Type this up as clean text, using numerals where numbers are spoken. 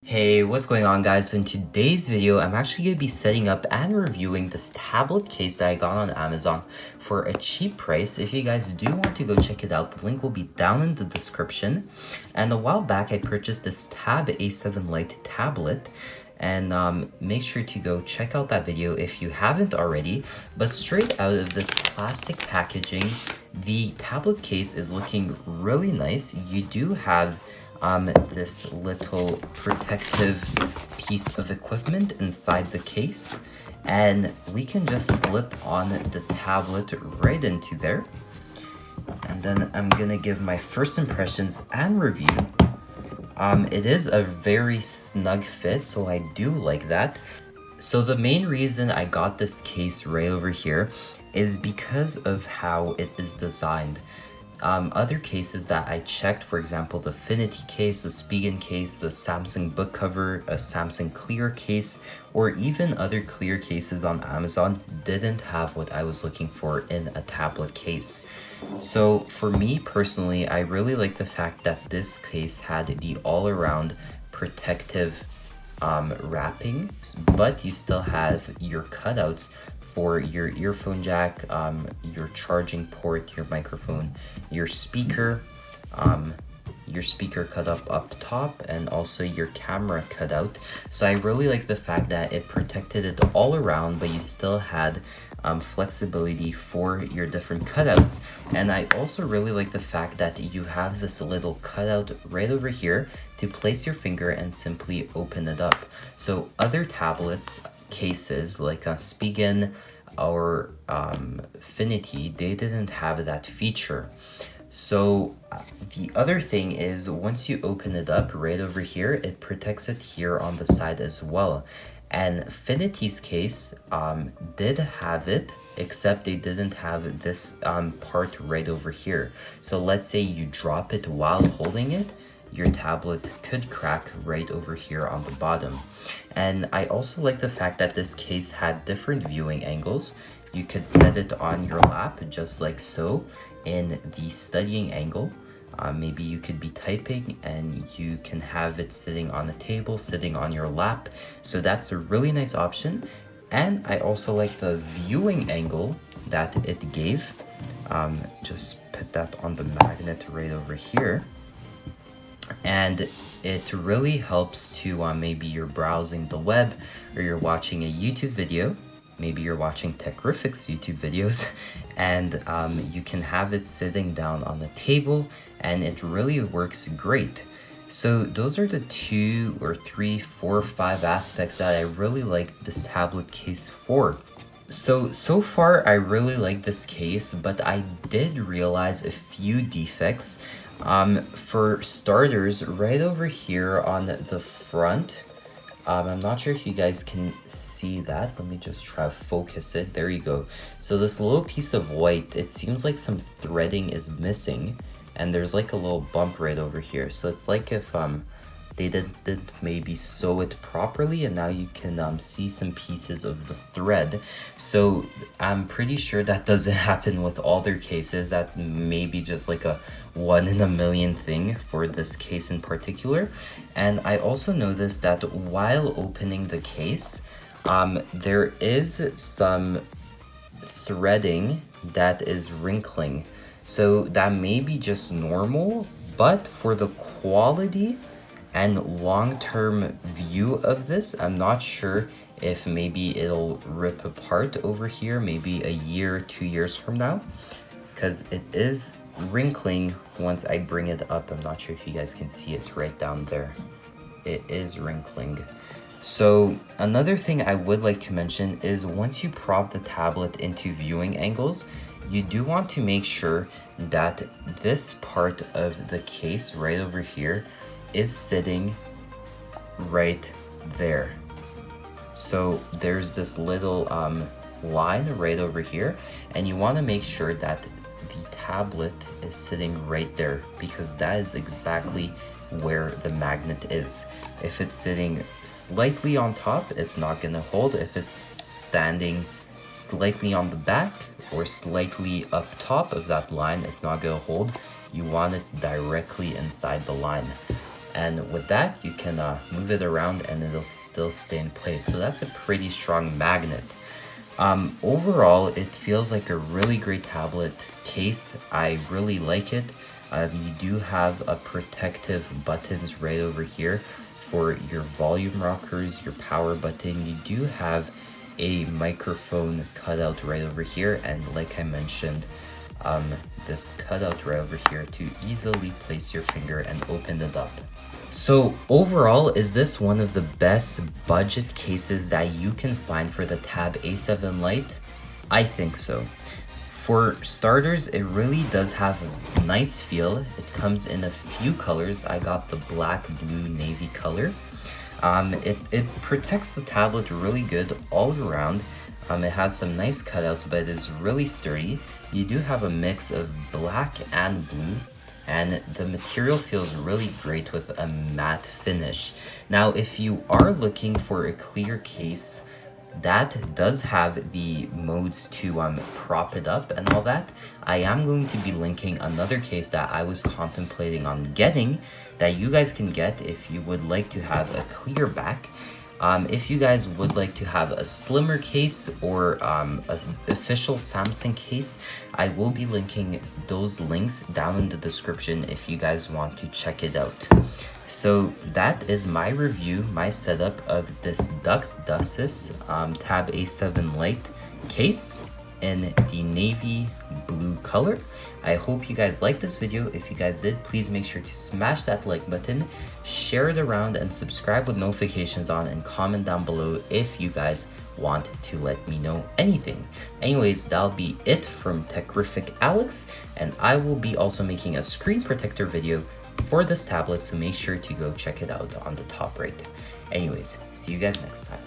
Hey, what's going on guys? So in today's video, I'm actually going to be setting up and reviewing this tablet case that I got on Amazon for a cheap price. If you guys do want to go check it out, the link will be down in the description. And a while back, I purchased this Tab A7 Lite tablet. And make sure to go check out that video if you haven't already. But straight out of this plastic packaging, the tablet case is looking really nice. You do have this little protective piece of equipment inside the case, and we can just slip on the tablet right into there. And then I'm gonna give my first impressions and review. It is a very snug fit, so I do like that. So the main reason I got this case right over here is because of how it is designed. Other cases that I checked, for example, the Finity case, the Spigen case, the Samsung book cover, a Samsung clear case, or even other clear cases on Amazon didn't have what I was looking for in a tablet case. So for me personally, I really like the fact that this case had the all-around protective wrapping, but you still have your cutouts for your earphone jack, your charging port, your microphone, your speaker cut up top, and also your camera cutout. So I really like the fact that it protected it all around, but you still had flexibility for your different cutouts. And I also really like the fact that you have this little cutout right over here to place your finger and simply open it up. So other tablets cases like a Spigen or Finity, they didn't have that feature. So the other thing is, once you open it up right over here, it protects it here on the side as well. And Finity's case did have it, except they didn't have this part right over here. So let's say you drop it while holding it, your tablet could crack right over here on the bottom. And I also like the fact that this case had different viewing angles. You could set it on your lap just like so in the studying angle. Maybe you could be typing and you can have it sitting on a table, sitting on your lap. So that's a really nice option. And I also like the viewing angle that it gave. Just put that on the magnet right over here. And it really helps to maybe you're browsing the web or you're watching a YouTube video. Maybe you're watching Techrific's YouTube videos, and you can have it sitting down on the table, and it really works great. So those are the 2 or 3, 4 or 5 aspects that I really like this tablet case for. So far I really like this case, but I did realize a few defects. For starters, right over here on the front, I'm not sure if you guys can see that. Let me just try to focus it. There you go. So this little piece of white, it seems like some threading is missing, and there's like a little bump right over here. So it's like if they didn't maybe sew it properly, and now you can see some pieces of the thread. So I'm pretty sure that doesn't happen with all their cases. That may be just like a 1 in a million thing for this case in particular. And I also noticed that while opening the case, there is some threading that is wrinkling. So that may be just normal, but for the quality and long-term view of this, I'm not sure if maybe it'll rip apart over here, maybe a year, 2 years from now, because it is wrinkling once I bring it up. I'm not sure if you guys can see it right down there. It is wrinkling. So another thing I would like to mention is once you prop the tablet into viewing angles, you do want to make sure that this part of the case right over here is sitting right there. So there's this little line right over here, and you want to make sure that the tablet is sitting right there, because that is exactly where the magnet is. If it's sitting slightly on top, it's not gonna hold. If it's standing slightly on the back or slightly up top of that line, it's not gonna hold. You want it directly inside the line. And with that, you can move it around and it'll still stay in place. So that's a pretty strong magnet. Overall, it feels like a really great tablet case. I really like it. You do have a protective buttons right over here for your volume rockers, your power button. You do have a microphone cutout right over here, and like I mentioned, this cutout right over here to easily place your finger and open it up. So overall, is this one of the best budget cases that you can find for the Tab A7 Lite? I think so. For starters, it really does have a nice feel. It comes in a few colors. I got the black, blue, navy color. It protects the tablet really good all around. It has some nice cutouts, but it is really sturdy. You do have a mix of black and blue, and the material feels really great with a matte finish. Now, if you are looking for a clear case that does have the modes to prop it up and all that, I am going to be linking another case that I was contemplating on getting that you guys can get if you would like to have a clear back. If you guys would like to have a slimmer case or an official Samsung case, I will be linking those links down in the description if you guys want to check it out. So that is my review, my setup of this DUX DUCIS Tab A7 Lite case in the navy blue color. I hope you guys liked this video. If you guys did, please make sure to smash that like button, share it around, and subscribe with notifications on, and comment down below if you guys want to let me know anything. Anyways, that'll be it from Techrific Alex, and I will be also making a screen protector video for this tablet, so make sure to go check it out on the top right. Anyways, see you guys next time.